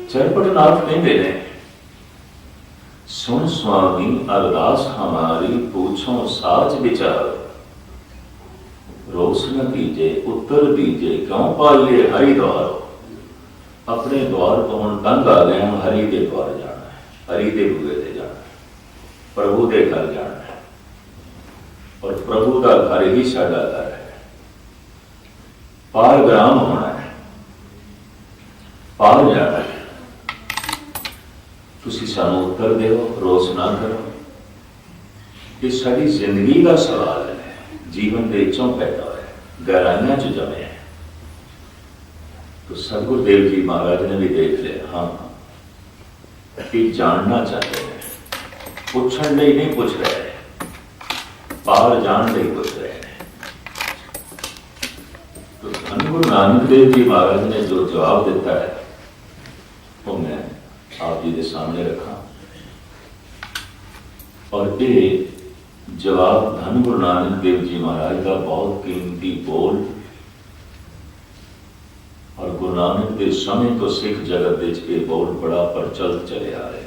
चरपटनाथ कहते हैं, सुन स्वामी अरदास हमारी, पूछो साच विचार। रोस न कीजे उत्तर दीजे, क्यों पाइए हरि द्वार। अपने द्वार को हम तंग आ गए, हम हरि के द्वार जाना है, हरि के बूहे से जाना है, प्रभु के घर जाना है। और प्रभु का घर ही साडा घर है। पार ग्राम होना है, पार जाना है। तुसी सानू उत्तर दो, रोस ना करो। ये साड़ी जिंदगी का सवाल है। जीवन के चों पैदा होया, गहराइयां च जमे है। तो सतगुरुदेव जी महाराज ने भी देख लिया, हाँ कि जानना चाहते हैं, पूछने नहीं पूछ रहे, बाहर जान नहीं पूछ रहे हैं। तो धन गुरु नानक देव जी महाराज ने जो जवाब दिता है वो मैं आप जी के सामने रखा। और ये जवाब धन गुरु नानक देव जी महाराज का बहुत कीमती बोल, और गुरु नानक के समय तो सिख जगत के बोल बड़ा प्रचलित चले आ रहे हैं।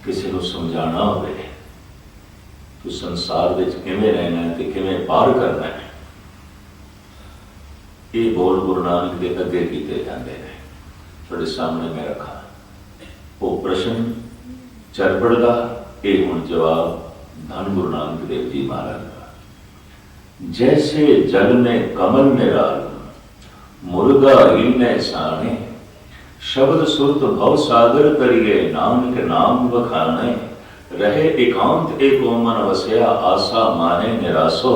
किसी को समझाना हो तो संसार में किवें रहना है तो किवें पार करना है, ये बोल गुरु नानक के अगे किए जाते हैं। थोड़े सामने मैं रखा वो प्रश्न चरपड़ का, ये हुण जवाब धन गुरु नानक देव जी महाराज का। जैसे जल में कमल निराल, मुर्गा ही न साने। शब्द सुरत भव सागर करिए, नानक नाम बखाने। रहे एकांत एक मन वसया, आशा माने निरासो।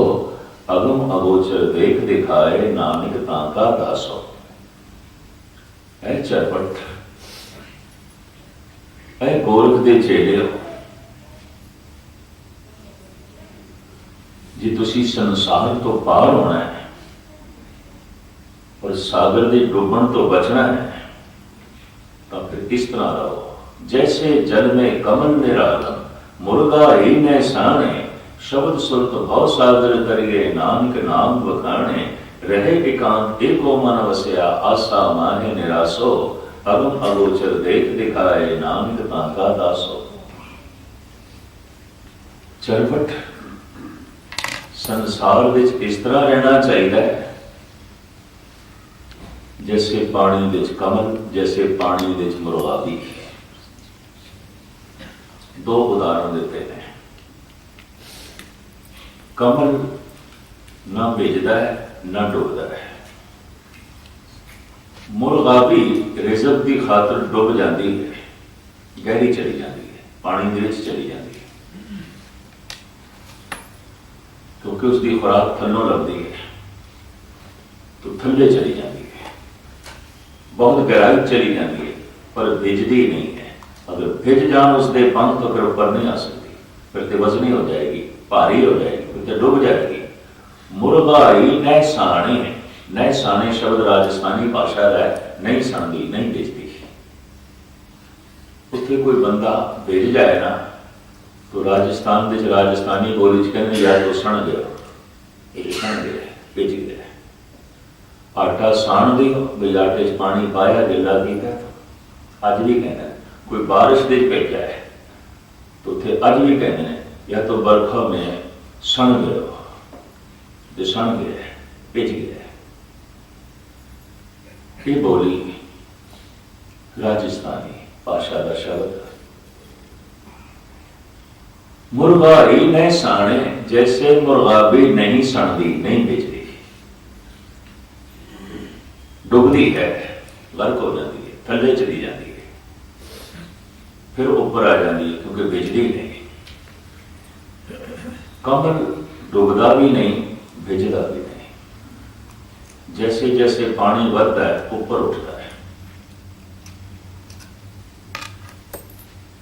अगम अगोचर देख दिखाए, नानक ताका दासो। ऐ चरपट, ऐ गोरख दे चेलियो, जी तुसी संसार तो पार होना है और सागर के डूबण तो बचना है, तो फिर इस तरह रहो। जैसे जल में कमल निरालम, मुर्गा ही न साने। शब्द सुरत भव सागर करिए, नानक नाम बखाने। रहे एकांत एको मन वसया, आशा माने निरासो। अगम अगोचर देख दिखाए, नानक ताका दासो। चरपट, संसार विच इस तरह रहना चाहिए जैसे पानी विच कमल, जैसे पानी विच मुर्गाबी। दो उदाहरण देते हैं। कमल ना भिजदा है ना डुबदा है। मुर्गाबी रिजक की खातर डुब जाती है, गहरी चली जाती है, पानी के विच चली जाती है, क्योंकि उसकी खुराक थल्लों लगती है तो थल्ले चली जाती है, बहुत गहराई चली जाती है, पर भिजदी नहीं है। अगर भिज जान उसके पंख तो फिर ऊपर नहीं आ सकती, फिर तो वजनी हो जाएगी, भारी हो जाएगी, फिर तो डूब जाएगी। मुर्गाई न साने, न साने शब्द राजस्थानी भाषा है, नहीं सणदी, नहीं भिजती। उत्थे कोई बंदा भिज जाए ना तो राजस्थान में राजस्थानी बोली च कहते यार तो सण गया, ये सण गया, भिज गया। आटा साण दियो, भी आटे च पानी पाया, गिला किया। अज भी कहना कोई बारिश दे भेजा है तो उत्थे अज भी कहते हैं या तो बरखा में सण गयो, जो सण गया, भिज गया। ये बोली राजस्थानी भाषा का शब्द। मुर्गा ही न साणे, जैसे मुर्गा भी नहीं सणदी, नहीं भिजदी, डुबदी है, गर्क हो जाती है, थल्ले चली जाती है, फिर ऊपर आ जाती है क्योंकि भिजदी नहीं। कमल डुबदा भी नहीं, भिजदा भी नहीं। जैसे जैसे पानी बढ़ता है ऊपर उठता है,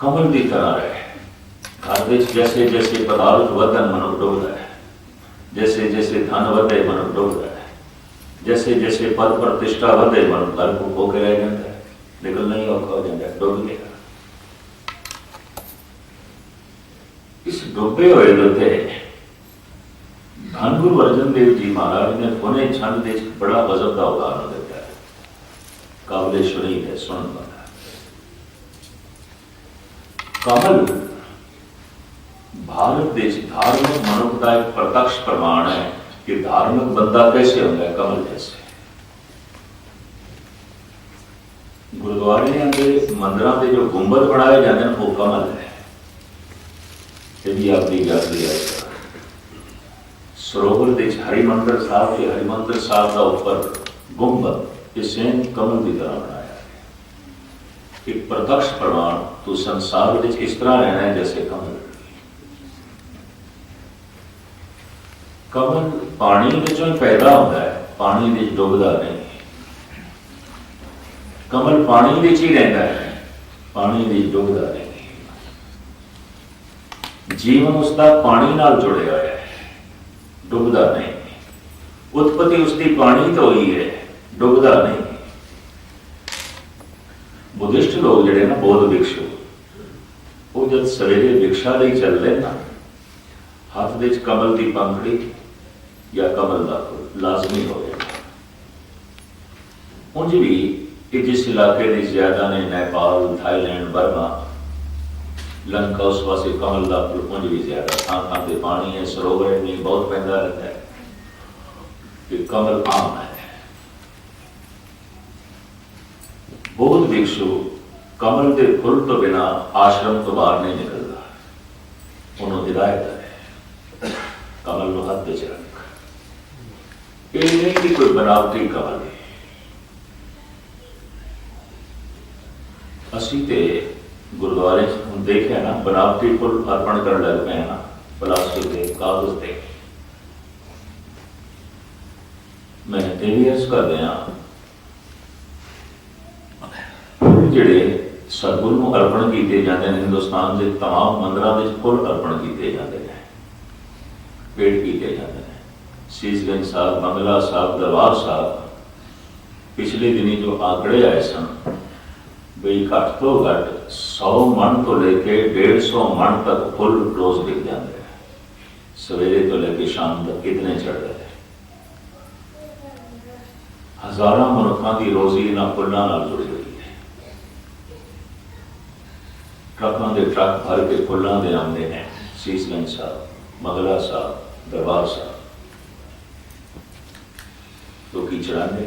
कमल की तरह रहे। घर जैसे जैसे पदार्थ वधन मनुख डुबदा है, जैसे जैसे धन वधे मनुख डुबदा है, जैसे जैसे पद प्रतिष्ठा वधे मनुख घर को खो के रह जाता है, निकलना ही औखा हो जाता है, डुब गया। इस डुबे हुए उत्ते धन गुरु अर्जन देव जी महाराज ने पुणे छंद बड़ा गजब का उदाहरण दिता है। काबिल शुनीद है, सुन वाला। कमल भारत देश धार्मिक मनुख का एक प्रत्यक्ष प्रमाण है कि धार्मिक बंदा कैसे होता है, कमल जैसे। गुरुद्वारे के मंदिरों के जो गुंबद बनाए जाते हैं वो कमल है। यदि आपकी गल है सरोवर के हरिमंदिर साहब के हरिमंदिर साहब का ऊपर गुंबद ये सेम कमल की तरह बनाया है। एक प्रत्यक्ष प्रमाण तो संसार में इस तरह रहना है जैसे कमल। कमल पानी विचों पैदा होता है, पानी में डुबदा नहीं। कमल पानी विच ही रहता है, पानी में डुबदा नहीं। जीवन उसका पानी नाल जुड़े हुआ है, डुबदा नहीं। उत्पत्ति उसकी पानी तो ही है, डुबदा नहीं। बुद्धिस्ट लोग जड़े ना बौद्ध भिक्षु वो जब सवेरे भिक्षा लिए चलते ना हाथ में कमल की पंखड़ी या कमल का फूल लाजमी हो गया। उंज भी कि जिस इलाके की ज्यादा ने नेपाल, थाईलैंड, बर्मा, लंका उस पास कमल का फूल उंज भी ज्यादा। थां थां से पानी है, सरोवर है, नहीं बहुत पैदा रहता है कि कमल आम है। बौद्ध भिक्षु कमल के फुल तो बिना आश्रम तो बाहर नहीं निकलता। उन्होंने हिदायत है कमल को हाथ च रख। ये नहीं कि कोई बनावटी कमल है। असी ते गुरुद्वारे हम देखे ना बनावटी फुल अर्पण कर लग पे ना प्लास्टिक के कागज के। मैं टेलियर्स कर दिया फुल जिहड़े सतगुरु को अर्पण किए जाते हैं। हिंदुस्तान के तमाम मंदिरों में फुल अर्पण किए जाते हैं, पेड़ किए जाते हैं। शीशगंज साहब, बंगला साहब, दरबार साहब पिछले दिनी जो आंकड़े आए सन बई घट तो घट 100 मन तो लेके 150 मन तक फुल रोज बिक जाते हैं। सवेरे तो लेके शाम तक कितने चढ़ रहे हैं। हजारों मनुखों की रोजी इन्होंने फुलों नाल जुड़ी हुई है। ट्रकों के ट्रक भर के फुलों के आते हैं। शीशगंज साहब, बंगला साहब, दरबार साहब लोग चढ़ाते।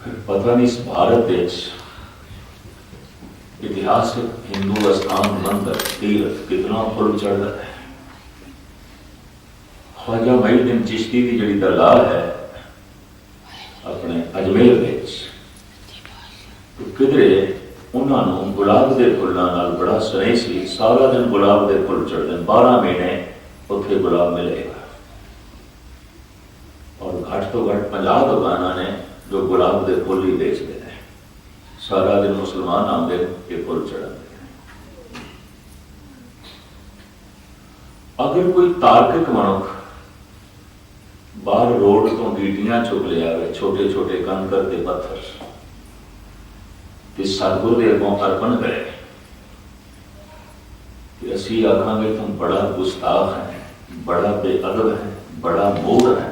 फिर पता नहीं इस भारत देश ऐतिहासिक हिंदू स्थान मंदिर तीर्थ कितना फुल चढ़ता है। ख्वाजा मोईनुद्दीन चिश्ती की जी दरगाह है अपने अजमेर में, तो किधरे उन्होंने गुलाब के फुलों नाल बड़ा स्नेह सी। सारा दिन गुलाब के फुल चढ़ते, 12 महीने उत्थे गुलाब मिलेगा। और घट तो घट 50 दुकाना ने जो गुलाब के फुल ही बेचते हैं। सारा दिन मुसलमान आते ये फुल चढ़ाते हैं। अगर कोई तार्किक मनुख बाहर रोड तो गीटियां चुक लिया है, छोटे छोटे कंकर के पत्थर सतगुरु के अगों अर्पण करे कि असी आखांगे तुम बड़ा गुस्ताख है, बड़ा बेअदब है, बड़ा मूढ़ है।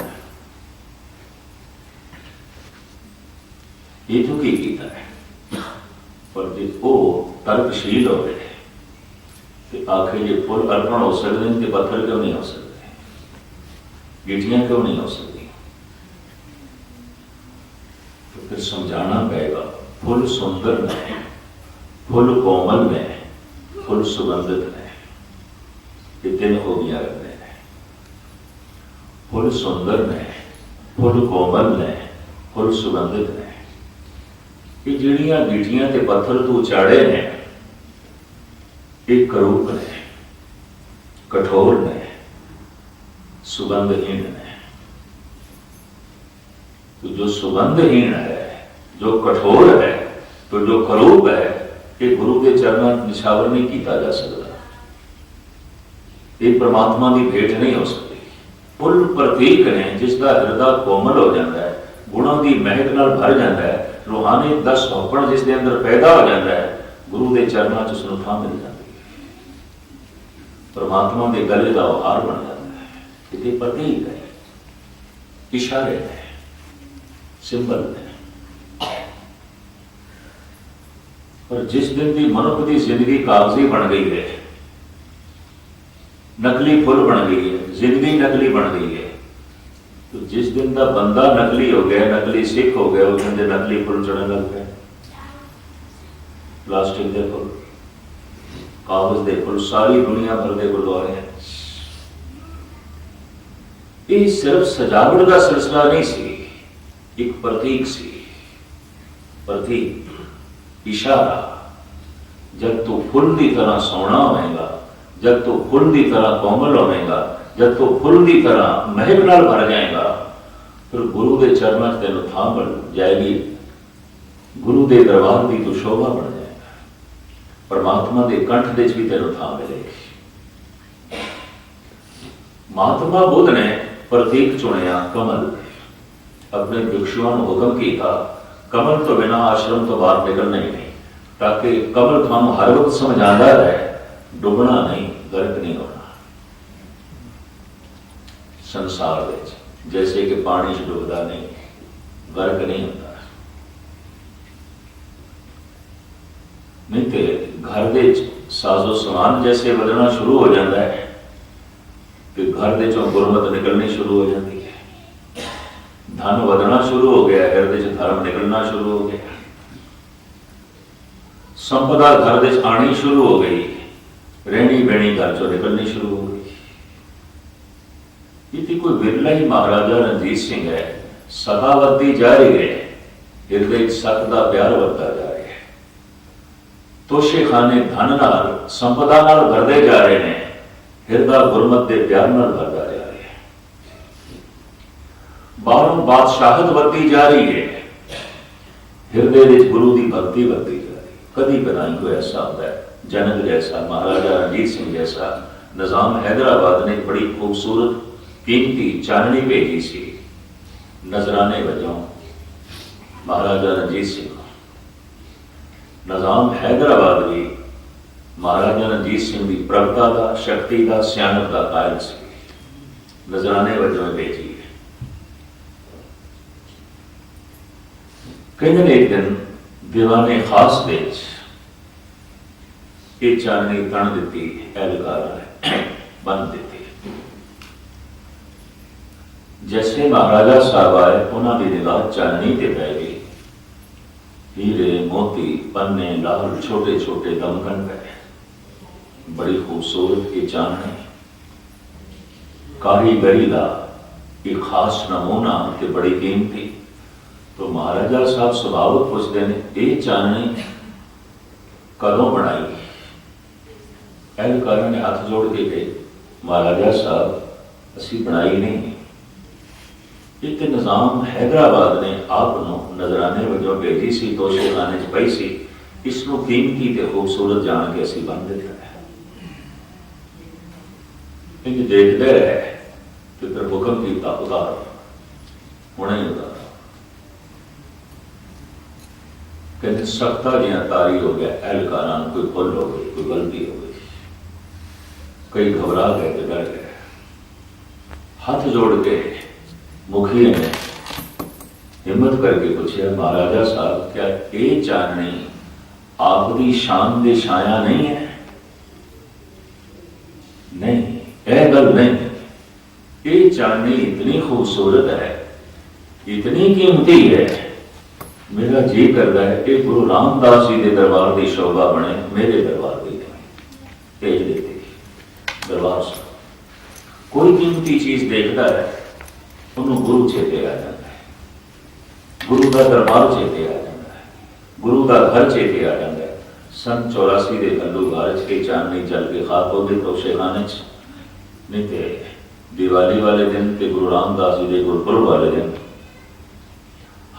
ये तो की कीता है। पर जो वो तर्कशील हो गए कि आखिर ये फुल अर्पण हो सकते हैं, पत्थर क्यों नहीं हो सकते, गिटियां क्यों नहीं हो सकती। तो फिर समझाना पड़ेगा फुल सुंदर में, फुल कोमल में, फुल सुगंधित में, ये 3 खूबियां रखते हैं। फुल सुंदर में, फुल कोमल में, फुल सुगंधित में। ये जिहड़ियां गिटियां ते पत्थर तू उचाड़े ने एक करूप ने, कठोर ने, सुगंधहीन ने। तो जो सुगंधहीन है, जो कठोर है, तो जो करूप है, ये गुरु के चरणों निछावर नहीं किया जा सकता। ये परमात्मा की भेंट नहीं हो सकती। फुल प्रतीक ने जिसका हृदय कोमल हो जाता है, गुणों की महक नाल भर जाता है, रूहानी दा सौंपण जिसके अंदर पैदा हो जाता है, गुरु के चरणों च उसनूं थां मिल जाती है, परमात्मा के गले का हार बन जाता है। ये प्रतीक है, इशारे है। सिंबल ने। पर जिस दिन की मनुख की जिंदगी कागजी बन गई है, नकली फुल बन गई है, जिंदगी नकली बन गई है, तो जिस दिन का बंदा नकली हो गया, नकली सिख हो गया, उस दिन नकली फुल चढ़ने लग गए। प्लास्टिक के फुल, कागज के फुल, सारी दुनिया भर के गुरुद्वारे हैं। ये सिर्फ सजावट का सिलसिला नहीं सी, एक प्रतीक सी, प्रतीक, इशारा। जब तू फुल की तरह सोना होगा, जब तू फुल की तरह कोमल होगा, जब तू फुल की तरह महक नाल भर जाएगा, फिर गुरु के चरणों च तेन थां बन जाएगी, गुरु के दरबार की तू शोभा बन जाएगा, परमात्मा के कंठ के भी तेन थां मिलेगी। महात्मा बुद्ध ने प्रतीक चुनिया कमल, अपने भिक्षुओं को हुक्म किया कमल तो बिना आश्रम तो बाहर निकलना ही नहीं, ताकि कमल थानू हर वक्त समझाता रहे, डुबना नहीं, गर्क नहीं होना संसार में, जैसे कि पानी च डुबदा नहीं, गर्क नहीं होता। नहीं तो घर के साजो समान जैसे बदलना शुरू हो जाता है कि घर के चों गुरमत निकलनी शुरू हो जाती है, धन वधना शुरू हो गया, हृदय च धर्म निकलना शुरू हो गया, संपदा घर दे आनी शुरू हो गई, रहनी बहनी घर चो निकलनी शुरू हो गई। ये कोई बिरला ही महाराजा रणजीत सिंह है, सदा बढ़ती जा रही है, हृदय सत का प्यार बढ़ता जा रहा है, तोशे खाने धन नाल संपदा नाल भरते जा रहे हैं, हृदय गुरमत के प्यार नाल भरता जा रहा है। बाहरों बादशाहत बढ़ती जा रही है, हृदय गुरु की भक्ति बढ़ती जा रही है। कभी बनाई कोई ऐसा होता है, जनक जैसा, महाराजा रणजीत सिंह जैसा निजाम हैदराबाद ने बड़ी खूबसूरत कीमती चांदनी भेजी सी नजराने वजों महाराजा रणजीत सिंह। निजाम हैदराबाद भी महाराजा रणजीत सिंह की प्रभुता का, शक्ति का, सियानत का कायल सी, नजराने वजों भेजी। कहते एक दिन दीवाने खास देश ये चांदनी तन दी, एहलकारा बन दी। जैसे महाराजा साहब आए, उन्होंने निगाह चांदनी ते पै गई, हीरे मोती पन्ने लाल छोटे छोटे दमकन पे, बड़ी खूबसूरत ये चांदनी, कारीगरी का एक खास नमूना ते बड़ी कीमती। तो महाराजा साहब स्वभावत पूछते हैं, ये चांदनी कदों बनाई? एहलकारा ने हाथ जोड़ के कहे, महाराजा साहब असी बनाई नहीं, एक निजाम हैदराबाद ने आपनों नजराने वजों भेजी सी, तोशे खाने च पई सी, इसनों कीमती ते खूबसूरत जान के असी बन दिता है। इंज देखते रहे कि फिर हुक्म किया उतारो, हुणे ही उतारो। कहते सख्ता जिहा तारी हो गया, एहलकारा कोई भुल हो गई, कोई गलती हो गई, कई घबरा गए तो डर गए। हाथ जोड़ के मुखिया ने हिम्मत करके पूछा, महाराजा साहब क्या ये चांदनी आपकी शान दे छाया नहीं है? नहीं, यह गल नहीं, ये चांदनी इतनी खूबसूरत है, इतनी कीमती है, मेरा जी करता है कि गुरु रामदास जी के दरबार की शोभा बने, मेरे दरबार की भेज देती दरबार से। कोई कीमती चीज देखता है, उन्होंने गुरु चेते आ जाता है, गुरु का दरबार चेते आ जाता है, गुरु का घर चेते आ जाता है। सन 84 के कल्लू बारिश के चांदनी चल के खाक हो गए तोशे खाने च, नहीं तो दिवाली वाले दिन के गुरु रामदास जी के गुरपुरब वाले दिन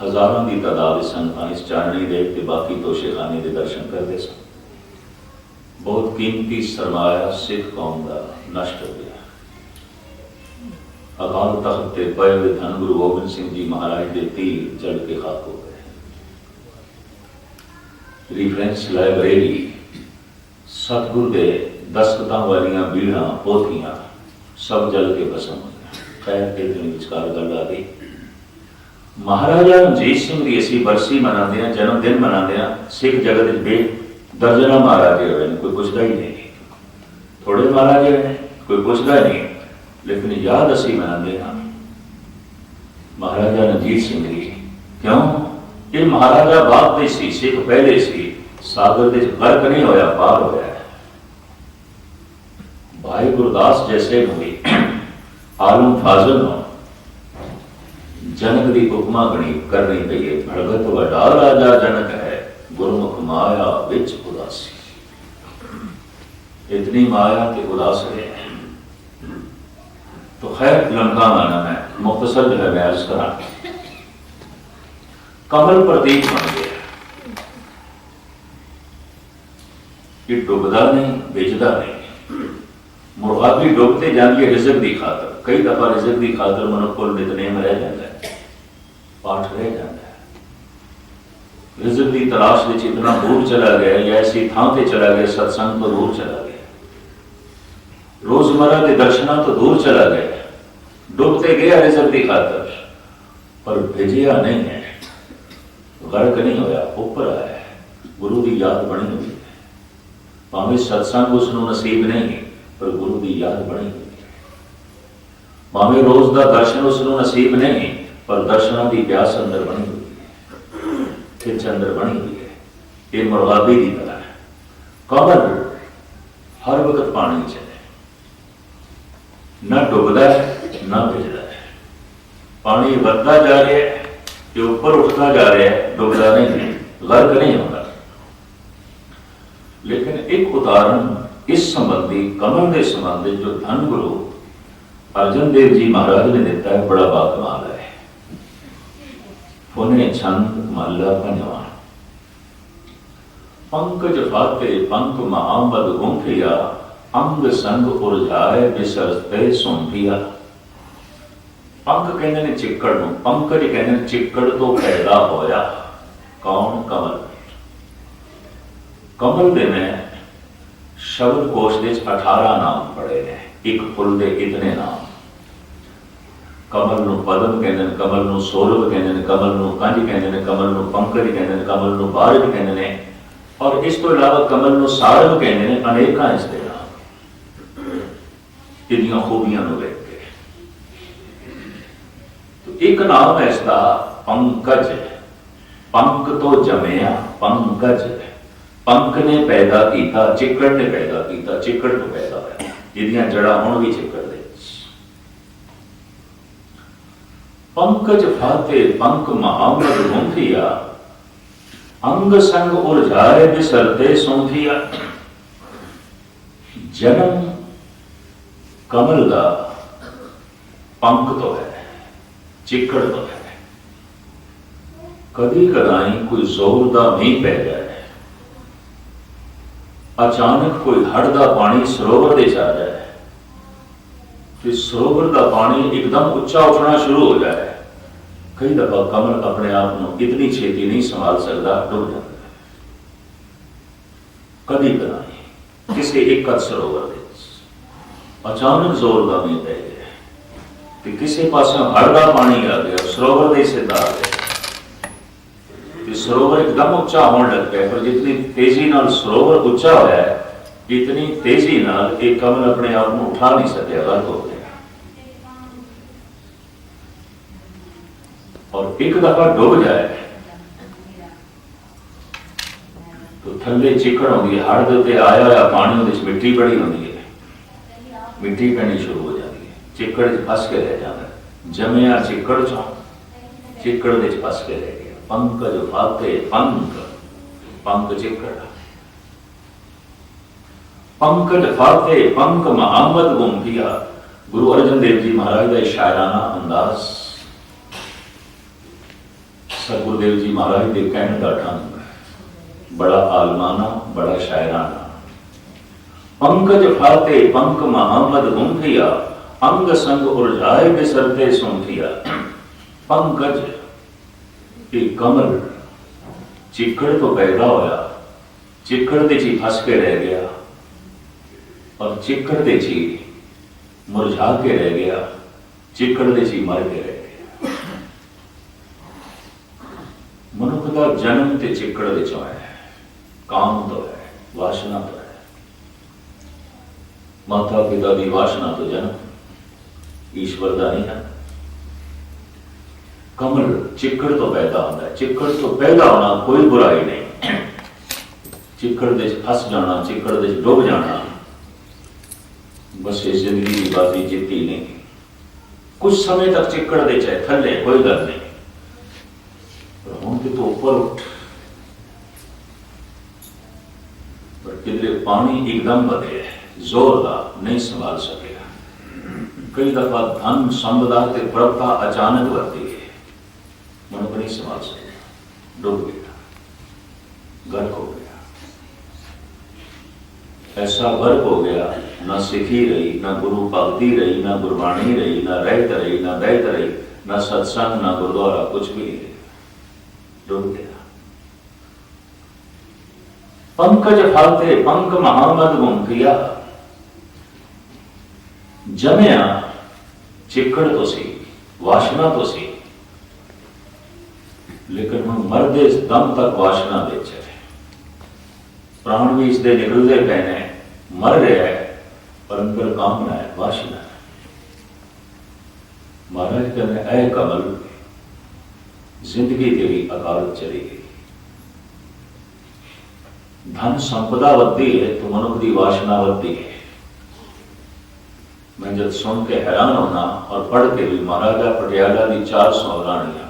हजारों की तादाद संगतां इस चांदनी देख के बाकी तोशे खाने के दर्शन करते सन। बहुत कीमती सरमाया सिख कौम का नष्ट हो गया। अकाल तख्त पे पए हुए धन गुरु गोबिंद सिंह जी महाराज के तीर जल के खाक हो गए। रिफरेंस लाइब्रेरी सतगुरु के दस्तखतां वालियां बीड़ा पोथियां सब जल के भस्म हो गए। खैर एक दिन विचकार गल आ गई, महाराजा रणजीत सिंह की असी बरसी मनाते हैं, जन्मदिन मनाते हैं। सिख जगत बे दर्जना महाराजे हुए, कोई पुछता ही नहीं। थोड़े महाराजे हुए, कोई पुछता नहीं, लेकिन याद असी मनाते हैं महाराजा रणजीत सिंह की। क्यों? ये महाराजा बाद में सी, सिख पहले सी, सागर दे गर्क नहीं होया, पार होया है। भाई गुरदास जैसे हुई आलम फाजल हो जनक की उपमा गणी करनी पई है। भगत वडा राजा जनक है, गुरमुख माया विच उदासी। इतनी माया के उदास है। तो खैर लंका माना है, मुख्तसर जो है मैं अर्ज करा। कमल प्रतीक बन गया, ये डुबदा नहीं, बेचदा नहीं। मुर्गाबी डुबते जाती है रिजक की खातर। कई दफा रिजक की खातर मनुख को नितनेम रह जाता है, पाठ रह जाता है। रिजक की तलाश में इतना दूर चला गया, या ऐसी थां से चला गया, सत्संग तो दूर चला गया, रोजमर्रा के दर्शना तो दूर चला गया, डूबते गया रिजक की खातर, पर भेजिया नहीं है, गर्क नहीं होया, ऊपर आया है। गुरु की याद बनी हुई है। भावें सत्संग उसनों नसीब नहीं, पर गुरु की याद बनी हुई है। भावें रोज का दर्शन उसनों नसीब नहीं, पर दर्शना की प्यास अंदर बनी हुई है, खिंच अंदर बनी हुई है। ये मुर्गाबी की तरह है। कमल हर वक्त पानी च है, न डुबदा है न भिजदा है। पानी बढ़ता जा रहा है, ये ऊपर उठता जा रहा है, डुबदा नहीं है, गर्क नहीं होता। लेकिन एक उदाहरण इस संबंधी, कमल के संबंधी, जो धन गुरु अर्जन देव जी महाराज ने दिता है, बड़ा बाकमाल है। पुणे छंद महला पंजवा। पंकज फाते पंक महाबद गुंफिया, अंग संग उरझाए बिसरते सौंपिया। पंक कहते ने चिक्कड़ नूं, पंकज कहते ने चिक्कड़ तो पैदा होया। कौन? कमल। कमल दे मैं शब्द कोश दे 18 नाम पड़े ने, एक फुल दे इतने नाम। कमल नूं पदम कहते हैं, कमल नूं सौरभ कहते हैं, कमल नूं कंज कहते हैं, कमल नूं पंकज कहते हैं, कमल नूं बारज कहते हैं, और इस तो इलावा कमल नूं सारभ कहते हैं। अनेकां इसके नाम, इन्नियां खूबियां नूं वेख के। तो एक नाम है इसका पंकज। पंक तो जमया, पंकज। पंक ने पैदा किया, चिक्कड़ ने पैदा किया, चिक्कड़ तो पैदा होया, जिहदियां जड़ां हुण भी चिक्कड़ दे। पंकज फाते पंक महामद गुंफिया, अंग संग उरझाए बिसरते सौंफिया। जन्म कमल का पंक तो है, चिक्कड़ तो है। कभी कदाई कोई जोर का मींह पै जाए, अचानक कोई हड़ का पानी सरोवर दे आ जाए, तो सरोवर का पानी एकदम उच्चा उठना शुरू हो जाए। कई दफा कमल अपने आप को इतनी छेती नहीं संभाल सकता, डूब जाता है। कभी कदाई किसी एक सरोवर दे अचानक जोर का मींह पै गया, कि किसी पासों हड़ का पानी आ गया, सरोवर दे सीधा आ गया, सरोवर एकदम उच्चा होने लग गया। पर जितनी तेजी नाल सरोवर उच्चा होया है, इतनी तेजी नाल एक कमल अपने आप को उठा नहीं सके, गर्क हो गया। और एक दफा डूब जाए तो थल्ले चिक्कड़ होंदी है, हड़ दे उत्ते आया होया पानी, उहदे मिट्टी बड़ी होंदी है, मिट्टी पैनी शुरू हो जाती है, चिक्कड़ च फस के रह जाता है। जमया चिक्कड़ चों, चिक्कड़ दे फस के रह गया। पंकज फाते पंक, पंक चिक्कड़। पंकज फाते पंक महामद गुंफिया। गुरु अर्जन देव जी महाराज का शायराना अंदाज, सतगुरुदेव जी महाराज के कहने का ढंग बड़ा आलमाना, बड़ा शायराना। पंकज फाते पंक महामद गुंफिया, अंग संग उरझाए बिसरते सौंफिया। पंकज कमल, चिक्कड़ तो पैदा होया, चिक्कड़ दे ची फस के रह गया, और चिक्कड़ दे ची मुरझा के रह गया, चिक्कड़ दे ची मर के रह गया। मनुख का जन्म ते चिक्कड़ विचों है, काम तो है, वासना तो है। माता पिता की वासना तो जन्म, ईश्वर का नहीं है। कमल चिक्कड़ तो पैदा होता है, चिक्कड़ तो पैदा होना कोई बुराई नहीं। चिक्कड़ दे फस जाना, चिक्कड़ दे डुब जाना, बस ये जिंदगी की बाजी जीती नहीं। कुछ समय तक चिक्कड़ दे चाहे थले, कोई गल नहीं, पर हम तो ऊपर उठ। पर किधरे पानी एकदम बदे जोरदार नहीं संभाल सकेगा। कई दफा धन संपदा ते प्रभुता अचानक बढ़ती है, मनुष्य नहीं संभाल सकेगा, डूब गया, गर्क हो गया। ऐसा गर्क हो गया, ना सिखी रही, ना गुरु भक्ति रही, ना गुरबाणी रही, ना रहत रही, ना दैत रही, ना सत्संग, ना गुरुद्वारा, कुछ भी नहीं, डूब गया। पंकज फालते पंक महामद गुम किया। जमया चिक्कड़ तो सी, वासना तो सी, लेकिन हम मरदे दम तक वासना दे चले। प्राण भी इसके निकलते पे ने, मर रहा है, पर अंदर कामना है, वासना है। महाराज कहते ऐ कमल, जिंदगी तेरी अकाल चली गई। धन संपदा वधी है तो मनुष्य की वासना वधी है। मैं जब सुन के हैरान होना और पढ़ के भी महाराजा पटियाला की 400 रानियां,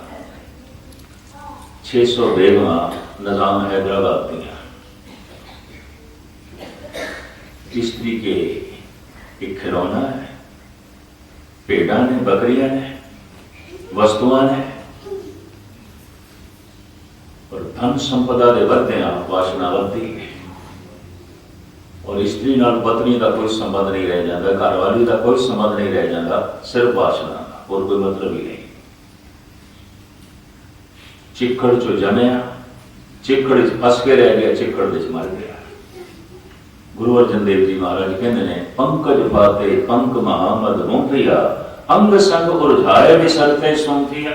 600 बेगवा निजाम हैदराबाद दिया, स्त्री के एक खिलौना है, भेड़ा ने, बकरियां ने, वस्तुआं ने, और धन संपदा के बढ़ते वासना बढ़ती है। और स्त्री नाल पत्नी का कोई संबंध नहीं रह जाता, घरवाली का कोई संबंध नहीं रह जाता, सिर्फ वासना का, और कोई मतलब ही नहीं। चिक्कड़ चो जमया, चिक्कड़ फस के रह गया, चिक्कड़ विच मर गया। गुरु अर्जन देव जी महाराज कहते ने पंकज पाते पंक महामद मुंफिया, अंग संग उलझाए बिसरते सौंफिया।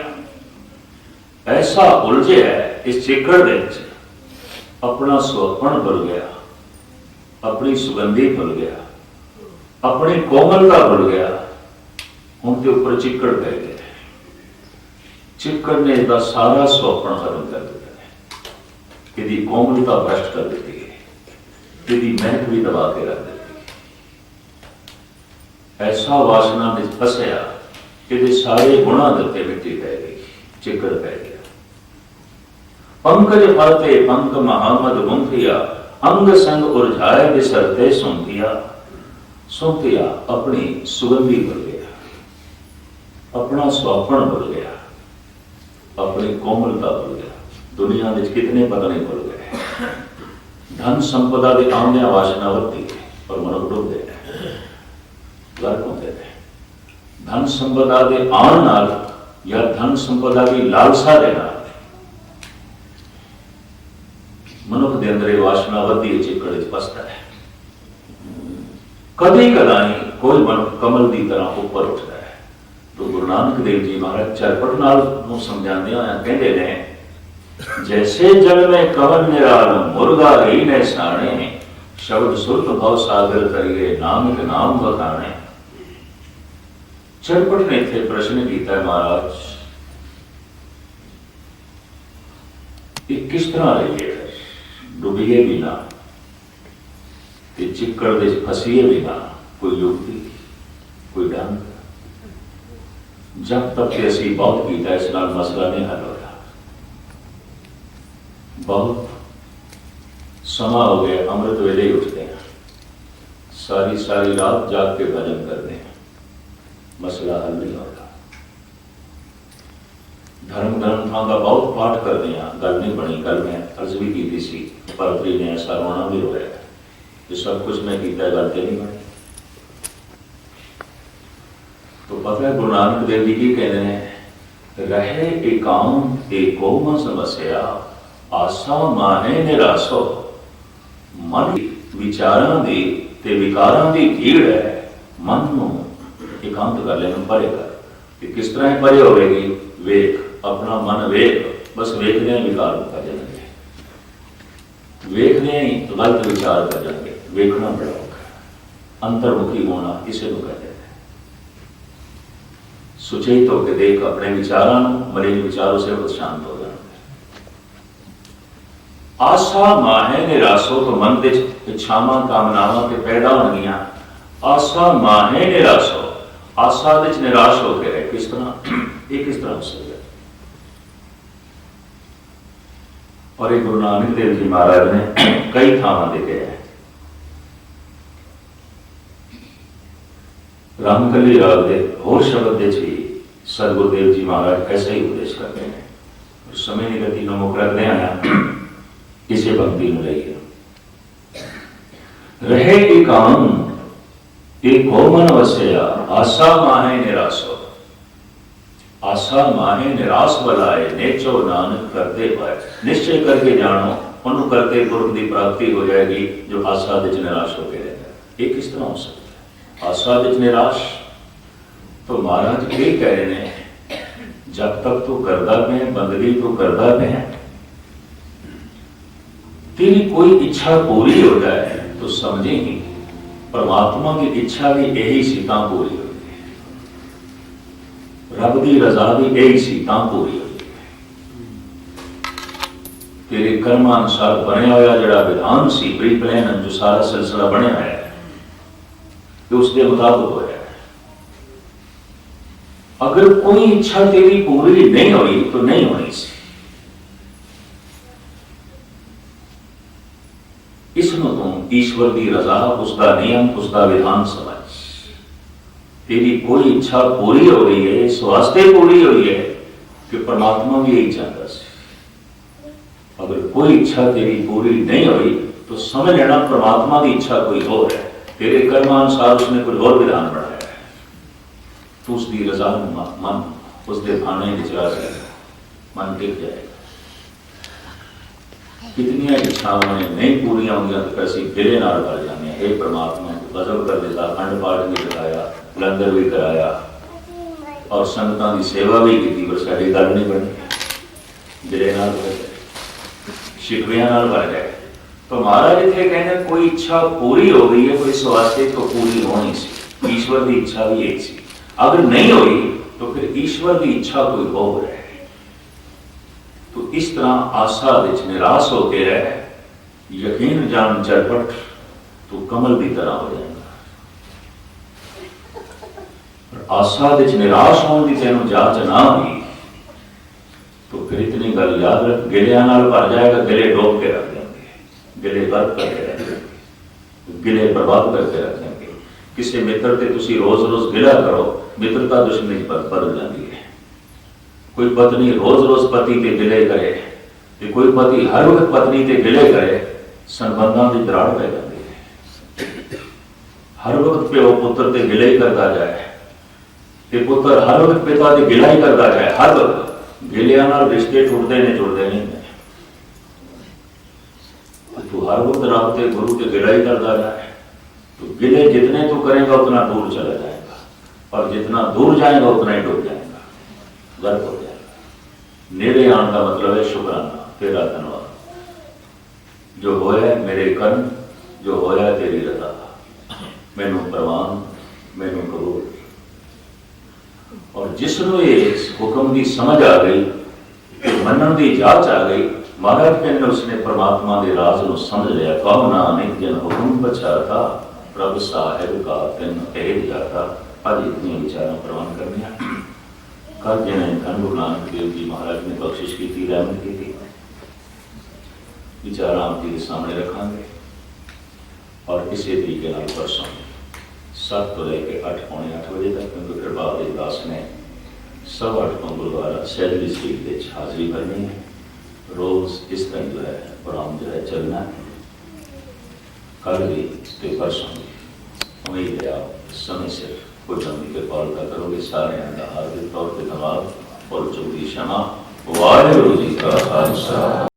ऐसा उलझे है इस चिक्कड़ विच, अपना स्वपन भुल गया, अपनी सुगंधी भुल गया, अपनी कोमलता भुल गया, उनके ऊपर चिक्कड़ पै गया। चिक्कड़ ने इसका सारा स्वपन खत्म कर दिया है, कि कोमलता भ्रष्ट कर दी है, कि महक भी दबा के रख दी। ऐसा वासना में फसया कि सारे गुणा देते मिट्टी पै गई, चिक्कड़ पै गया। पंकज फलते पंक महामद गुंफिया, अंग संग उलझाए बिसरते सौंपिया। सौंपिया अपनी सुगंधी भूल गया, अपना स्वप्न भूल गया, अपनी कोमलता भूल गया। दुनिया में कितने पता नहीं भूल गए। धन संपदा के आमने वासना बढ़ती है और मनुष्य डूब गए, गर्क होते हैं। धन संपदा के आन नाल या धन संपदा की लालसा के नाल मनुष्य के अंदर वासना बढ़ती है, चिक्कड़ फसता है। कभी कदाई कोई मनुष्य कमल की तरह ऊपर उठता है। तो गुरु नानक देव जी महाराज चरपट नाल समझाते हैं, कहते हैं जैसे जल में कमल निराल मुर्गा ही ने साणे, शब्द सुरत भव सागर करिए नानक नाम बखाने। चरपट ने थे प्रश्न किया है, महाराज ये किस तरह रहिए, डुबिए भी ना, चिक्कड़ दे फसीए भी ना, कोई युक्ति, कोई ढंग। जब तक कि असी बहुत किया, इस नाल मसला नहीं हल होया। बहुत समा हो गया, अमृत वेले ही उठते हैं, सारी सारी रात जाग के भजन करते हैं, मसला हल नहीं होता। धर्म ग्रंथों का बहुत पाठ करते हैं, गल नहीं बनी। कल मैं अर्ज भी की थी सी, परत्री ने ऐसा रोना भी रोया, ये सब कुछ मैं किया, गलती नहीं बनी। तो पता है गुरु नानक देव जी की कहते हैं, रहे एकांत एको मन समस्या, आसा माहे निरासो। मन विचारां दी ते विकारां दी भीड़ है, मन नूं एकांत कर लेना, परे कर। कि किस तरह परे होगी, वेख अपना मन, वेख बस वेखदे विकार कर जाएंगे, वेखदे ही गलत विचार कर जाएंगे। वेखना बड़ा औखा, अंतर्मुखी होना किसी को कहते हैं। सुचेत होकर देख अपने विचारों, मलिन विचारों से वो शांत हो जाएंगे। आशा माहे निराशो, तो मन के इच्छावां कामनावां के पैदा होणगियां। आशा माहे निराशो, आशा विच निराश हो के रहे। किस तरह? ये किस तरह हो सकता? और एक गुरु नानक देव जी महाराज ने कई थावां लिखे है। रामकली राग के होर शब्द भी सतगुरुदेव जी महाराज ऐसा ही उपदेश करते हैं। और समय की गति मुख रखते आया इसे पंक्ति में लइए। रहे एकांत एक मन वसया, आशा माहे निराशो। आशा माहे निराश बलाए, नेचो नानक करते पाए। निश्चय करके जानो, उन्होंने करते गुरु की प्राप्ति हो जाएगी जो आशा विच निराश होकर रहता है। ये किस तरह हो सकता है? आशा विच निराश तो महाराज ये कह रहे हैं, जब तक तू करदा पे बंदगी तू करदा पे है, तेरी कोई इच्छा पूरी हो जाए तो समझेंगे परमात्मा की इच्छा भी यही सी तां पूरी होती है, रब की रजा भी यही सी तां पूरी होती है। तेरे कर्मानुसार बनया होया जड़ा विधान सी, प्री प्लान जो सारा सिलसिला बनया है तो उसके मुताबिक होया है। अगर कोई इच्छा तेरी पूरी नहीं हुई तो नहीं होनी सी। इसमें तुम ईश्वर की रजा, उसका नियम, उसका विधान समझ। तेरी कोई इच्छा पूरी हो रही है, इस वास्ते पूरी हुई है कि परमात्मा भी यही चाहता है। अगर कोई इच्छा तेरी पूरी नहीं हुई तो समझ लेना परमात्मा की इच्छा कोई और है, तेरे कर्मानुसार उसने कुछ और विधान बनाया है। तो उसकी रजा मन उसके भाने विचार है, मन टिक जाएगा। कितनी इच्छावां ने नहीं पूरियां होंगी तो कैसी गिले नाल कर जाने। हे परमात्मा गजब कर देता, अखंड पाठ भी कराया, लंगर भी कराया और संगतां की सेवा भी की, पर साडी गल नहीं बनी। गिले नाल भर गए, शिकवियां नाल भर गए। तो महाराज इतने कहने कोई इच्छा पूरी हो गई है, कोई इस वास्ते तो पूरी होनी सी। ईश्वर की इच्छा भी एक सी, अगर नहीं हुई तो फिर ईश्वर की इच्छा कोई और है। तो इस तरह आशा विच निराश होके रह, यकीन जान चरपट तो कमल की तरह हो जाएगा। आशा विच निराश होने की तेन जांच ना हुई तो फिर इतनी गल याद रख, गिलियां नाल भर जाएगा। गिले डोब के रख देंगे, गिले बर्फ करके रख देंगे, गिले बर्बाद करके रख देंगे। किसी मित्र से तुसी रोज रोज गिला करो, मित्रता दुश्मनी बदल जाती है। कोई पत्नी रोज रोज पति के गिले करे, कोई पति हर वक्त पत्नी के गिले करे, संबंधों की दराड़ पै जाती है। हर वक्त प्यो पुत्र के गिले ही करता जाए, ते पुत्र हर वक्त पिता के गिला ही करता जाए, हर वक्त गिलियां नाल रिश्ते टूटते नहीं। तू हर वक्त रब के गुरु के गिला ही करता जाए तो गिले जितने तू करेगा उतना दूर चला जाएगा, और जितना दूर जाएगा उतना ही डूब जाएगा, गर्क हो जाएगा। नेड़े आने का मतलब है शुक्राना, तेरा धन्यवाद। जो होया मेरे कर्म, जो होया तेरी रजा, मैनू प्रवान, मैनू कबूल। और जिसनों इस हुक्म की समझ आ गई, मनन की जांच आ गई, महाराज कहने उसने परमात्मा के राज को समझ लिया। कहो नानक जिन हुक्म बचाता, प्रभु साहिब का तिन कह जाता। आज इतनी विचार प्रवान करने कल जिन्हें धन गुरु नानक देव जी महाराज ने बख्शिश की थी, रहमत की थी, विचार आप जी के सामने रखांगे। और इसी तरीके परसों 7 तो लेकर 8 पौने 8 बजे तक, क्योंकि फिर बाबा दास ने 8:15 को गुरुद्वारा सैलरी स्ट्रीट के हाजिरी भरनी है। रोज इस तरह जो है प्रोग्राम जो है चलना है। कल भी तो परसों भी उम्मीद है आप समय से कुछ हम के कॉल का करोगे। सारे हार्दिक तौर पर धन्यवाद और चौधरी क्षमा। वाहिगुरू जी का खालसा।